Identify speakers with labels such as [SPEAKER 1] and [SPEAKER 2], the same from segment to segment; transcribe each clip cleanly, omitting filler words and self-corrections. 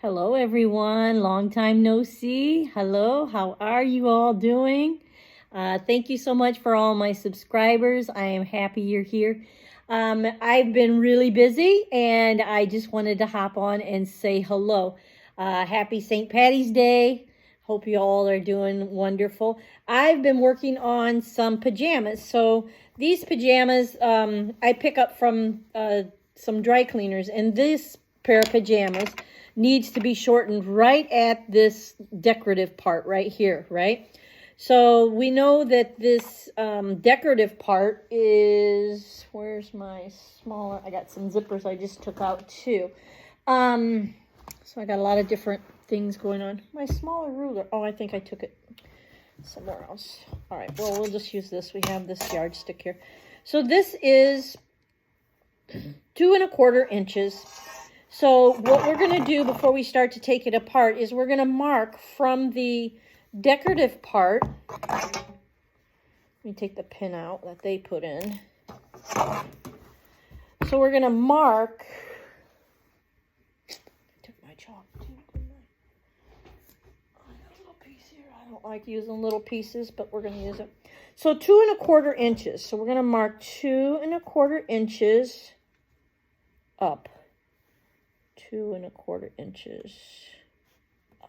[SPEAKER 1] Hello, everyone. Long time no see. Hello, how are you all doing? Thank you so much for all my subscribers. I am happy you're here. I've been really busy and I just wanted to hop on and say hello. Happy St. Patty's Day. Hope you all are doing wonderful. I've been working on some pajamas. So these pajamas I pick up from some dry cleaners, and this pair of pajamas needs to be shortened right at this decorative part right here, right? So we know that this decorative part is, where's my smaller, I got some zippers I just took out too. So I got a lot of different things going on. My smaller ruler, oh, I think I took it somewhere else. All right, well, we'll just use this. We have this yardstick here. So this is 2 1/4 inches. So what we're going to do before we start to take it apart is we're going to mark from the decorative part. Let me take the pin out that they put in. So we're going to mark. I took my chalk too, didn't I? I got a little piece here. I don't like using little pieces, but we're going to use it. So 2 1/4 inches. So we're going to mark 2 1/4 inches up. 2 1/4 inches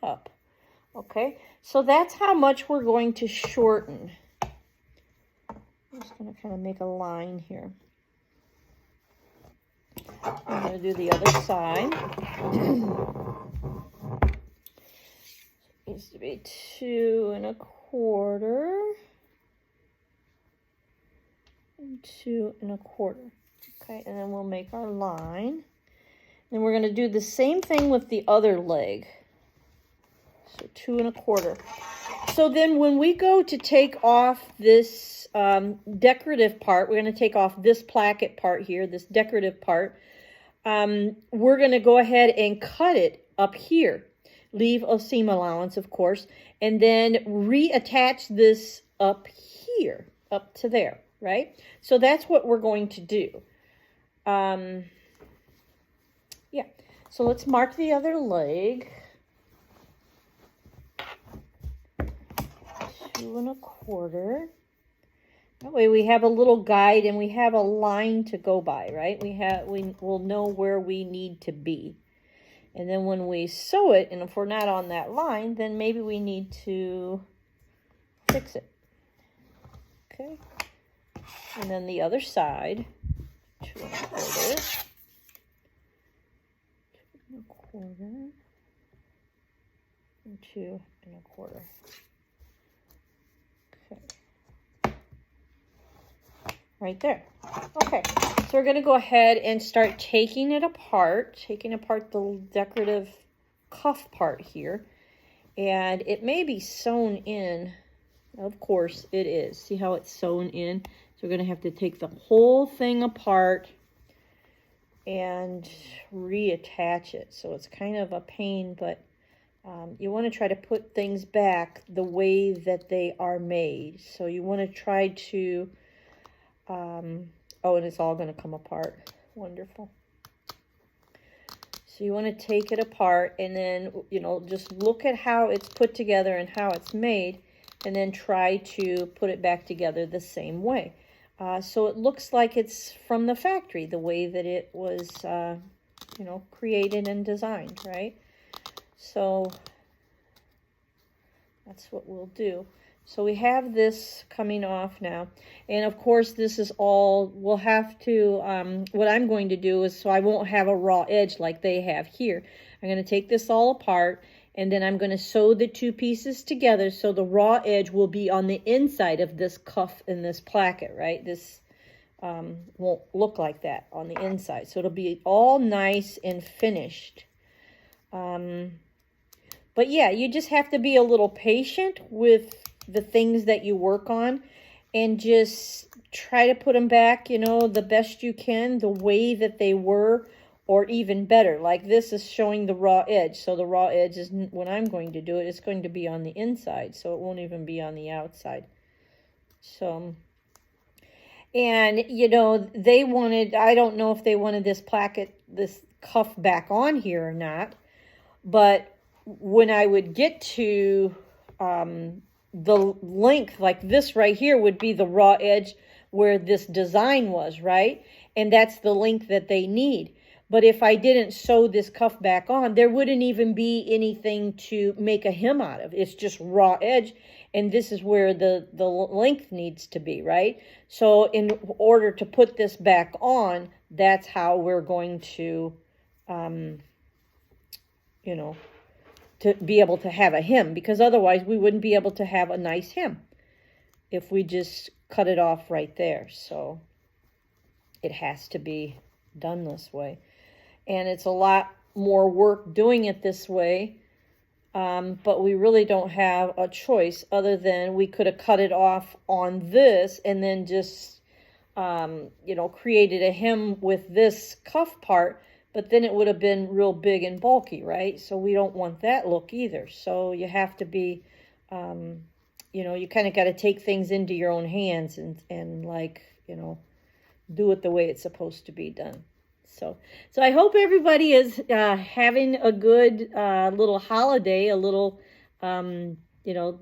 [SPEAKER 1] up. Okay, so that's how much we're going to shorten. I'm just going to kind of make a line here. I'm going to do the other side. It needs to be 2 1/4 and 2 1/4. Okay, and then we'll make our line. And we're going to do the same thing with the other leg. So 2 1/4. So then when we go to take off this decorative part, we're going to take off this placket part here, this decorative part. We're going to go ahead and cut it up here. Leave a seam allowance, of course. And then reattach this up here, up to there, right? So that's what we're going to do. Yeah, so let's mark the other leg. 2 1/4. That way we have a little guide and we have a line to go by, right? We'll know where we need to be. And then when we sew it, and if we're not on that line, then maybe we need to fix it. Okay. And then the other side, 2 1/4. 2 1/4 and 2 1/4. Okay. Right there. Okay, so we're going to go ahead and start taking it apart, taking apart the decorative cuff part here. And it may be sewn in. Of course it is. See how it's sewn in? So we're going to have to take the whole thing apart and reattach it. So it's kind of a pain, but you want to try to put things back the way that they are made. So you want to try to, oh, and it's all going to come apart. Wonderful. So you want to take it apart and then, just look at how it's put together and how it's made, and then try to put it back together the same way. So it looks like it's from the factory, the way that it was, created and designed, right? So that's what we'll do. So we have this coming off now. And of course, this is all, we'll have to, what I'm going to do is, so I won't have a raw edge like they have here. I'm going to take this all apart, and then I'm going to sew the 2 pieces together so the raw edge will be on the inside of this cuff and this placket, right? This won't look like that on the inside. So it'll be all nice and finished. But yeah, you just have to be a little patient with the things that you work on and just try to put them back, the best you can, the way that they were, or even better. Like this is showing the raw edge. So the raw edge is, when I'm going to do it, it's going to be on the inside. So it won't even be on the outside. So, and, they wanted, I don't know if they wanted this placket, this cuff back on here or not. But when I would get to the length, like this right here would be the raw edge where this design was, right? And that's the length that they need. But if I didn't sew this cuff back on, there wouldn't even be anything to make a hem out of. It's just raw edge, and this is where the length needs to be, right? So in order to put this back on, that's how we're going to, you know, to be able to have a hem, because otherwise we wouldn't be able to have a nice hem if we just cut it off right there. So it has to be done this way. And it's a lot more work doing it this way, but we really don't have a choice other than we could have cut it off on this and then just, you know, created a hem with this cuff part, but then it would have been real big and bulky, right? So we don't want that look either. So you have to be, you know, you kind of got to take things into your own hands and like, you know, do it the way it's supposed to be done. So I hope everybody is having a good little holiday, a little, you know,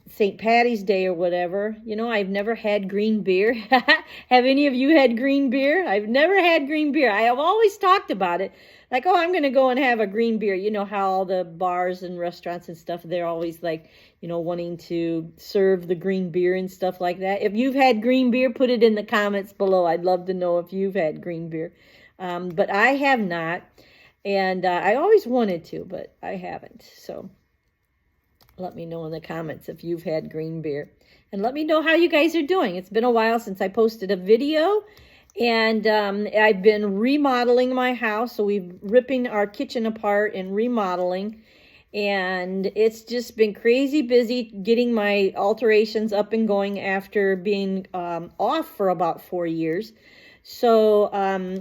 [SPEAKER 1] St. Patty's Day or whatever. You know, I've never had green beer. Have any of you had green beer? I've never had green beer. I have always talked about it. Like, oh, I'm going to go and have a green beer. You know how all the bars and restaurants and stuff, they're always like, you know, wanting to serve the green beer and stuff like that. If you've had green beer, put it in the comments below. I'd love to know if you've had green beer. But I have not. And I always wanted to, but I haven't. So let me know in the comments if you've had green beer. And let me know how you guys are doing. It's been a while since I posted a video. And I've been remodeling my house. So we're ripping our kitchen apart and remodeling. And it's just been crazy busy getting my alterations up and going after being off for about 4 years. So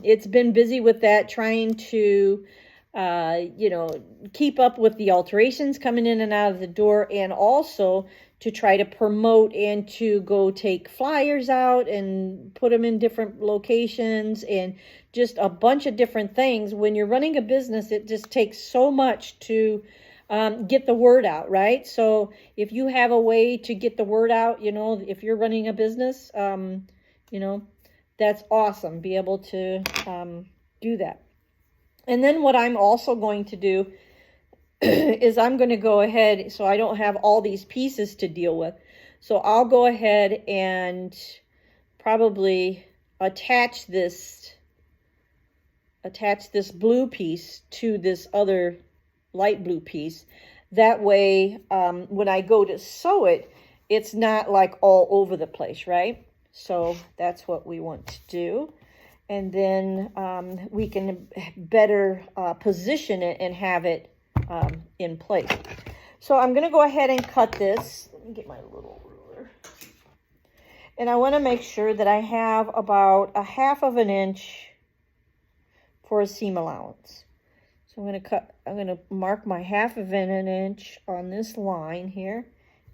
[SPEAKER 1] it's been busy with that, trying to you know, keep up with the alterations coming in and out of the door, and also to try to promote and to go take flyers out and put them in different locations and just a bunch of different things. When you're running a business, it just takes so much to get the word out, right? So if you have a way to get the word out, you know, if you're running a business, you know, that's awesome. Be able to do that. And then what I'm also going to do is I'm going to go ahead, so I don't have all these pieces to deal with. So I'll go ahead and probably attach this blue piece to this other light blue piece. That way, when I go to sew it, it's not like all over the place, right? So that's what we want to do. And then we can better position it and have it in place. So I'm going to go ahead and cut this. Let me get my little ruler. And I want to make sure that I have about 1/2 inch for a seam allowance. So I'm going to mark my 1/2 inch on this line here.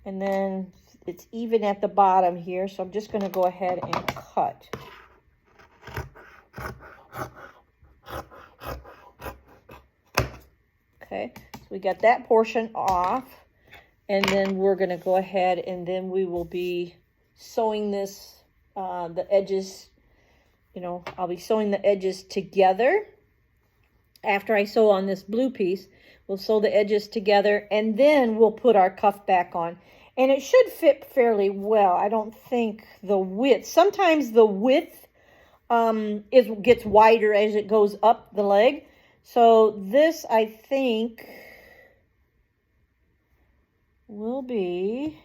[SPEAKER 1] And then it's even at the bottom here. So I'm just going to go ahead and cut. Okay, so we got that portion off, and then we're going to go ahead and then we will be sewing this, the edges, you know, I'll be sewing the edges together. After I sew on this blue piece, we'll sew the edges together, and then we'll put our cuff back on. And it should fit fairly well. I don't think the width, sometimes the width gets wider as it goes up the leg. So this, I think, will be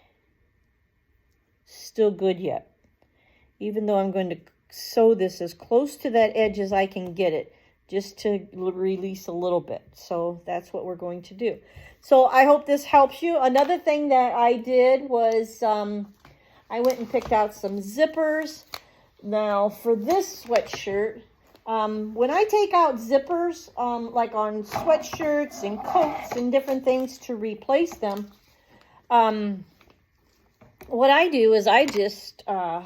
[SPEAKER 1] still good yet. Even though I'm going to sew this as close to that edge as I can get it, just to release a little bit. So that's what we're going to do. So I hope this helps you. Another thing that I did was I went and picked out some zippers. Now for this sweatshirt, when I take out zippers, like on sweatshirts and coats and different things to replace them, what I do is I just, show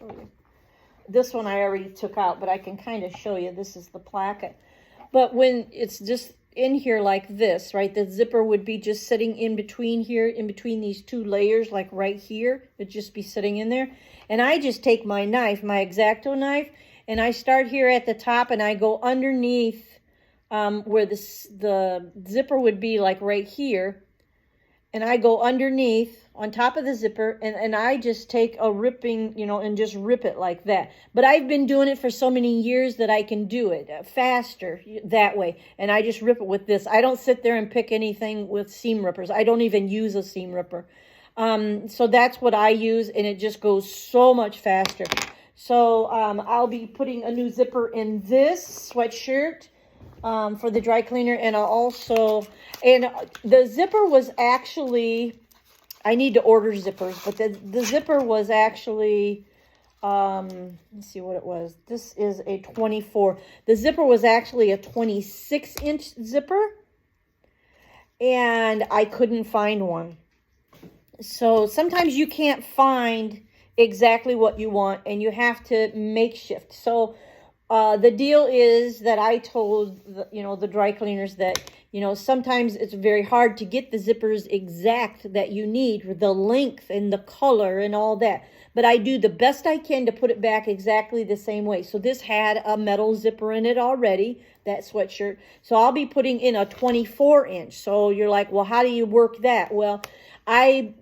[SPEAKER 1] you. This one I already took out, but I can kind of show you. This is the placket. But when it's just in here like this, right, the zipper would be just sitting in between here, in between these two layers, like right here. It'd just be sitting in there. And I just take my knife, my X-Acto knife, and I start here at the top and I go underneath where the zipper would be, like right here. And I go underneath on top of the zipper, and I just take a ripping, and just rip it like that. But I've been doing it for so many years that I can do it faster that way. And I just rip it with this. I don't sit there and pick anything with seam rippers. I don't even use a seam ripper. So that's what I use, and it just goes so much faster. So I'll be putting a new zipper in this sweatshirt for the dry cleaner, and I'll also, and the zipper was actually, I need to order zippers, but the zipper was actually, let's see what it was. This is a 24. The zipper was actually a 26-inch zipper, and I couldn't find one. So sometimes you can't find exactly what you want, and you have to makeshift. So the deal is that I told the dry cleaners that sometimes it's very hard to get the zippers exact that you need, the length and the color and all that. But I do the best I can to put it back exactly the same way. So this had a metal zipper in it already, that sweatshirt. So I'll be putting in a 24-inch. So you're like, well, how do you work that? Well, I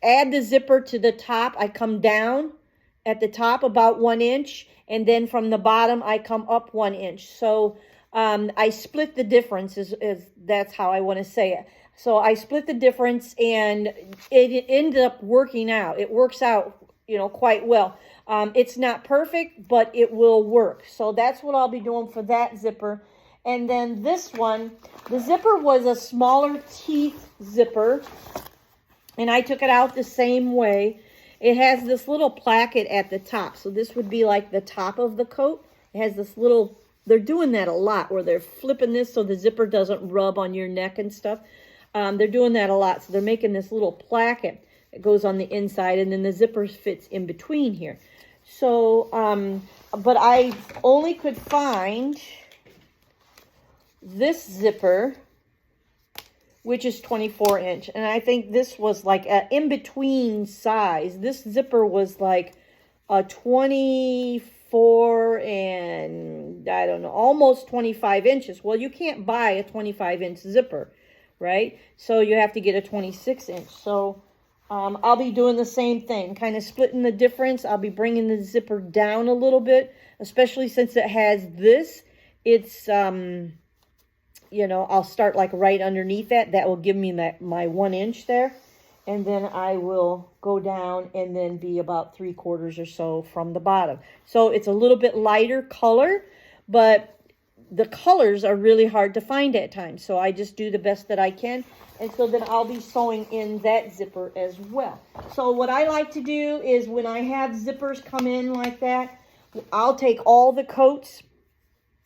[SPEAKER 1] add the zipper to the top. I come down at the top about 1 inch. And then from the bottom, I come up 1 inch. So I split the difference, that's how I want to say it. So I split the difference, and it ended up working out. It works out, quite well. It's not perfect, but it will work. So that's what I'll be doing for that zipper. And then this one, the zipper was a smaller teeth zipper, and I took it out the same way. It has this little placket at the top. So this would be like the top of the coat. It has this little, they're doing that a lot where they're flipping this so the zipper doesn't rub on your neck and stuff. They're doing that a lot. So they're making this little placket that goes on the inside, and then the zipper fits in between here. So, but I only could find this zipper, which is 24-inch. And I think this was like an in-between size. This zipper was like a 24 and, I don't know, almost 25 inches. Well, you can't buy a 25-inch zipper, right? So you have to get a 26-inch. So I'll be doing the same thing, kind of splitting the difference. I'll be bringing the zipper down a little bit, especially since it has this. It's... I'll start like right underneath that. That will give me my 1 inch there. And then I will go down and then be about 3/4 or so from the bottom. So it's a little bit lighter color, but the colors are really hard to find at times. So I just do the best that I can. And so then I'll be sewing in that zipper as well. So what I like to do is when I have zippers come in like that, I'll take all the coats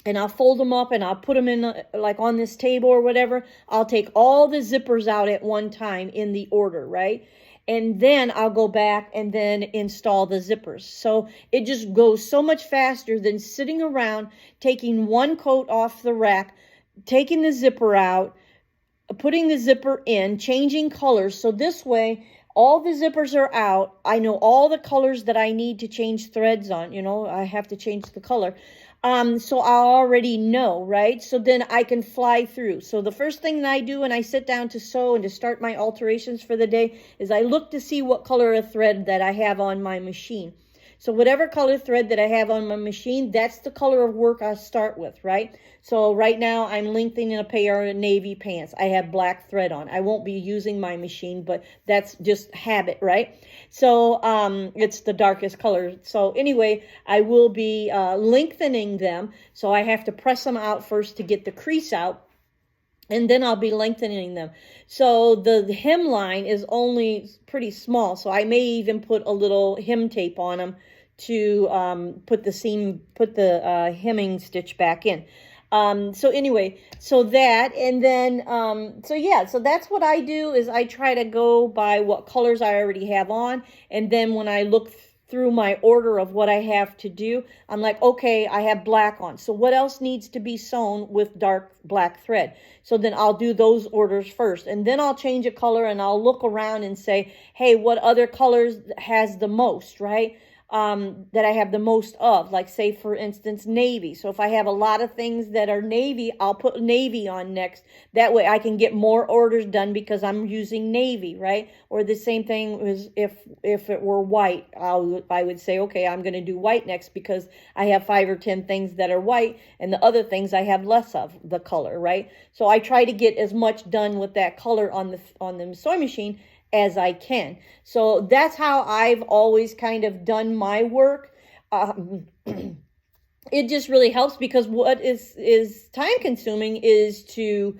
[SPEAKER 1] and I'll fold them up and I'll put them in like on this table or whatever. I'll take all the zippers out at one time in the order, right? And then I'll go back and then install the zippers. So it just goes so much faster than sitting around, taking one coat off the rack, taking the zipper out, putting the zipper in, changing colors. So this way, all the zippers are out. I know all the colors that I need to change threads on. I have to change the color. So I already know, right? So then I can fly through. So the first thing that I do when I sit down to sew and to start my alterations for the day is I look to see what color of thread that I have on my machine. So whatever color thread that I have on my machine, that's the color of work I start with, right? So right now I'm lengthening a pair of navy pants. I have black thread on. I won't be using my machine, but that's just habit, right? So it's the darkest color. So anyway, I will be lengthening them. So I have to press them out first to get the crease out. And then I'll be lengthening them. So the hemline is only pretty small. So I may even put a little hem tape on them to put the hemming stitch back in. So anyway, so that, and then, so that's what I do is I try to go by what colors I already have on. And then when I look through my order of what I have to do. I'm like, okay, I have black on. So what else needs to be sewn with dark black thread? So then I'll do those orders first. And then I'll change a color and I'll look around and say, hey, what other colors has the most, right? That I have the most of, like say for instance, navy. So if I have a lot of things that are navy, I'll put navy on next. That way I can get more orders done because I'm using navy, right? Or the same thing as if it were white, I would say, okay, I'm going to do white next because I have 5 or 10 things that are white and the other things I have less of the color, right? So I try to get as much done with that color on the sewing machine as I can. So that's how I've always kind of done my work. It just really helps because what is time consuming is to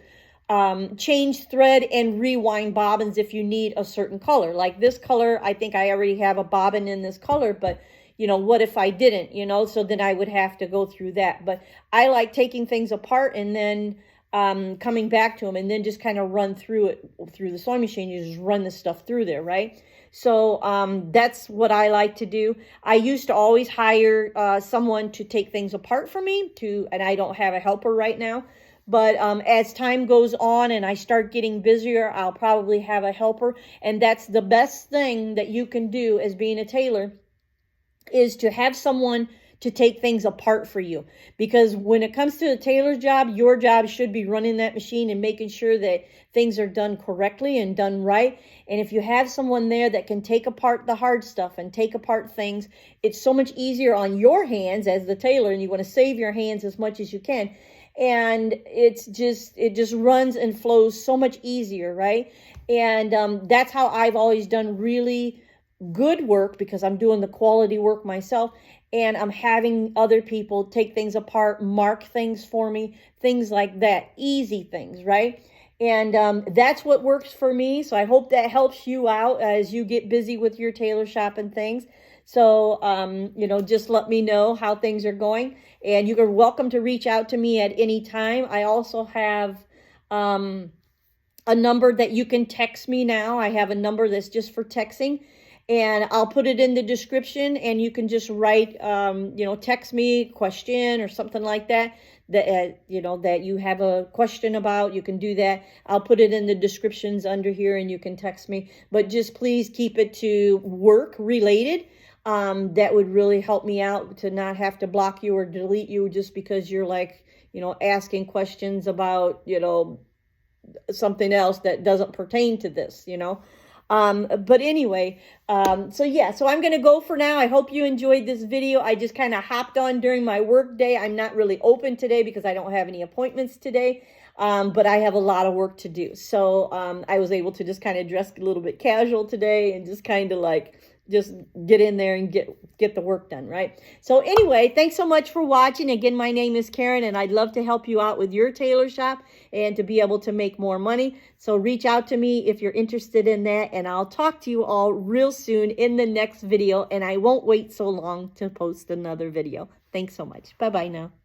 [SPEAKER 1] change thread and rewind bobbins if you need a certain color. Like this color, I think I already have a bobbin in this color, but you know, what if I didn't, you know, so then I would have to go through that. But I like taking things apart and then coming back to them and then just kind of run through it through the sewing machine. You just run the stuff through there, right? So that's what I like to do. I used to always hire someone to take things apart for me and I don't have a helper right now. But as time goes on and I start getting busier, I'll probably have a helper. And that's the best thing that you can do as being a tailor, is to have someone to take things apart for you. Because when it comes to the tailor's job, your job should be running that machine and making sure that things are done correctly and done right. And if you have someone there that can take apart the hard stuff and take apart things, it's so much easier on your hands as the tailor, and you want to save your hands as much as you can. And it just runs and flows so much easier, right? And that's how I've always done really good work, because I'm doing the quality work myself. And I'm having other people take things apart, mark things for me, things like that, easy things, right? And that's what works for me. So I hope that helps you out as you get busy with your tailor shop and things. So, you know, just let me know how things are going. And you're welcome to reach out to me at any time. I also have a number that you can text me now. I have a number that's just for texting. And I'll put it in the description, and you can just write, you know, text me a question or something like that, you know, that you have a question about. You can do that. I'll put it in the descriptions under here, and you can text me. But just please keep it to work related. That would really help me out, to not have to block you or delete you just because you're like, you know, asking questions about, you know, something else that doesn't pertain to this, you know. But anyway, so yeah, so I'm going to go for now. I hope you enjoyed this video. I just kind of hopped on during my work day. I'm not really open today because I don't have any appointments today. But I have a lot of work to do. So, I was able to just kind of dress a little bit casual today and just kind of like, just get in there and get the work done, right? So anyway, thanks so much for watching. Again, my name is Karen, and I'd love to help you out with your tailor shop and to be able to make more money. So reach out to me if you're interested in that, and I'll talk to you all real soon in the next video, and I won't wait so long to post another video. Thanks so much. Bye-bye now.